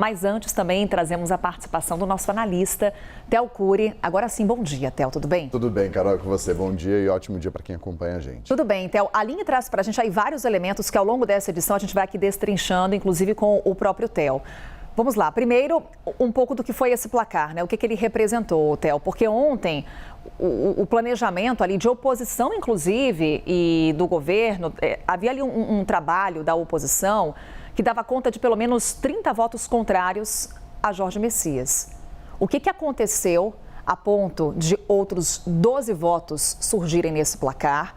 Mas antes também trazemos a participação do nosso analista, Theo Cury. Agora sim, bom dia, Theo, tudo bem? Tudo bem, Carol, com você. Bom dia e ótimo dia para quem acompanha a gente. Tudo bem, Theo. A linha traz para a gente aí vários elementos que ao longo dessa edição a gente vai aqui destrinchando, inclusive com o próprio Theo. Vamos lá. Primeiro, um pouco do que foi esse placar, né? O que ele representou, Theo? Porque ontem o planejamento ali de oposição, inclusive, e do governo, havia ali um trabalho da oposição que dava conta de pelo menos 30 votos contrários a Jorge Messias. O que aconteceu a ponto de outros 12 votos surgirem nesse placar?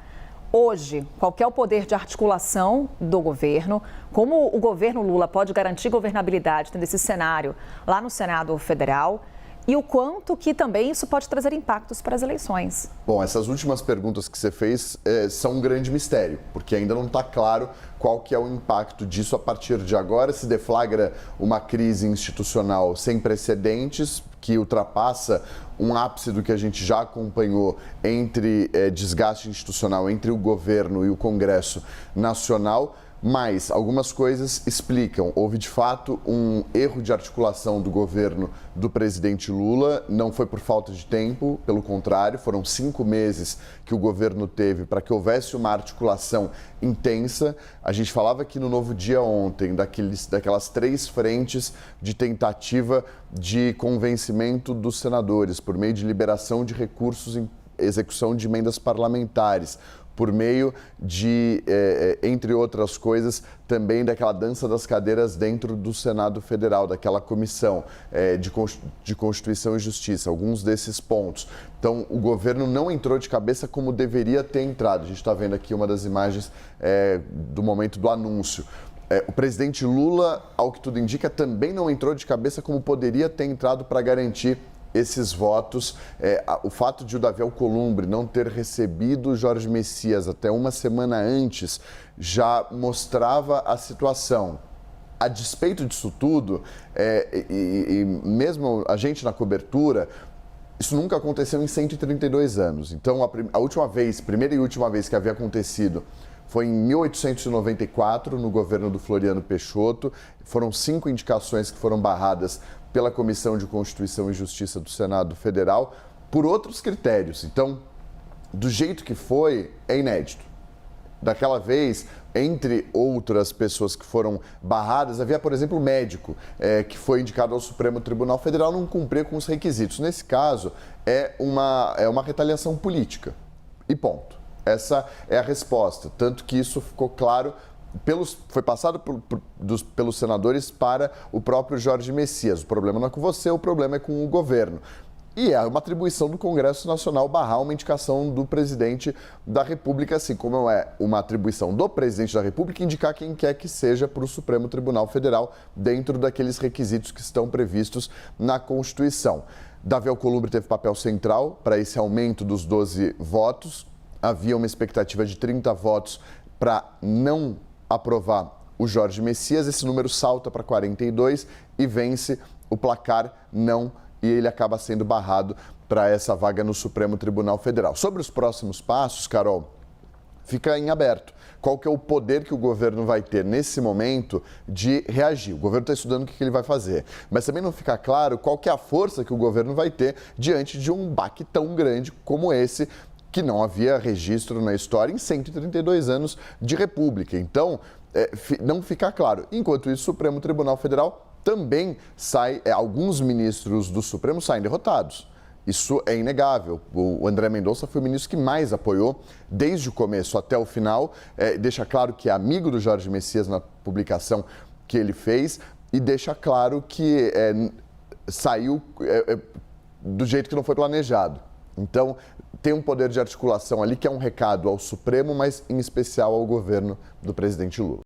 Hoje, qual que é o poder de articulação do governo? Como o governo Lula pode garantir governabilidade tendo esse cenário lá no Senado Federal? E o quanto que também isso pode trazer impactos para as eleições? Bom, essas últimas perguntas que você fez são um grande mistério, porque ainda não está claro qual que é o impacto disso a partir de agora. Se deflagra uma crise institucional sem precedentes, que ultrapassa um ápice do que a gente já acompanhou entre desgaste institucional entre o governo e o Congresso Nacional. Mas algumas coisas explicam. Houve, de fato, um erro de articulação do governo do presidente Lula. Não foi por falta de tempo, pelo contrário, foram 5 meses que o governo teve para que houvesse uma articulação intensa. A gente falava aqui no Novo Dia ontem daquelas 3 frentes de tentativa de convencimento dos senadores por meio de liberação de recursos em execução de emendas parlamentares, por meio de, entre outras coisas, também daquela dança das cadeiras dentro do Senado Federal, daquela comissão de Constituição e Justiça, alguns desses pontos. Então, o governo não entrou de cabeça como deveria ter entrado. A gente está vendo aqui uma das imagens do momento do anúncio. O presidente Lula, ao que tudo indica, também não entrou de cabeça como poderia ter entrado para garantir esses votos. O fato de o Davi Alcolumbre não ter recebido o Jorge Messias até uma semana antes já mostrava a situação. A despeito disso tudo, e mesmo a gente na cobertura, isso nunca aconteceu em 132 anos. Então, a última vez, primeira e última vez que havia acontecido foi em 1894, no governo do Floriano Peixoto. Foram 5 indicações que foram barradas pela Comissão de Constituição e Justiça do Senado Federal por outros critérios. Então, do jeito que foi, é inédito. Daquela vez, entre outras pessoas que foram barradas, havia, por exemplo, o médico que foi indicado ao Supremo Tribunal Federal, não cumprir com os requisitos. Nesse caso, é uma retaliação política. E ponto. Essa é a resposta. Tanto que isso ficou claro, foi passado pelos senadores para o próprio Jorge Messias. O problema não é com você, o problema é com o governo. E é uma atribuição do Congresso Nacional barrar uma indicação do presidente da República, assim como é uma atribuição do presidente da República indicar quem quer que seja para o Supremo Tribunal Federal, dentro daqueles requisitos que estão previstos na Constituição. Davi Alcolumbre teve papel central para esse aumento dos 12 votos. Havia uma expectativa de 30 votos para não aprovar o Jorge Messias. Esse número salta para 42 e vence o placar não, e ele acaba sendo barrado para essa vaga no Supremo Tribunal Federal. Sobre os próximos passos, Carol, fica em aberto. Qual que é o poder que o governo vai ter nesse momento de reagir? O governo está estudando o que ele vai fazer, mas também não fica claro qual que é a força que o governo vai ter diante de um baque tão grande como esse, que não havia registro na história em 132 anos de República. Então, não fica claro. Enquanto isso, o Supremo Tribunal Federal também alguns ministros do Supremo saem derrotados. Isso é inegável. O André Mendonça foi o ministro que mais apoiou, desde o começo até o final. Deixa claro que é amigo do Jorge Messias na publicação que ele fez e deixa claro que saiu do jeito que não foi planejado. Então, tem um poder de articulação ali que é um recado ao Supremo, mas em especial ao governo do presidente Lula.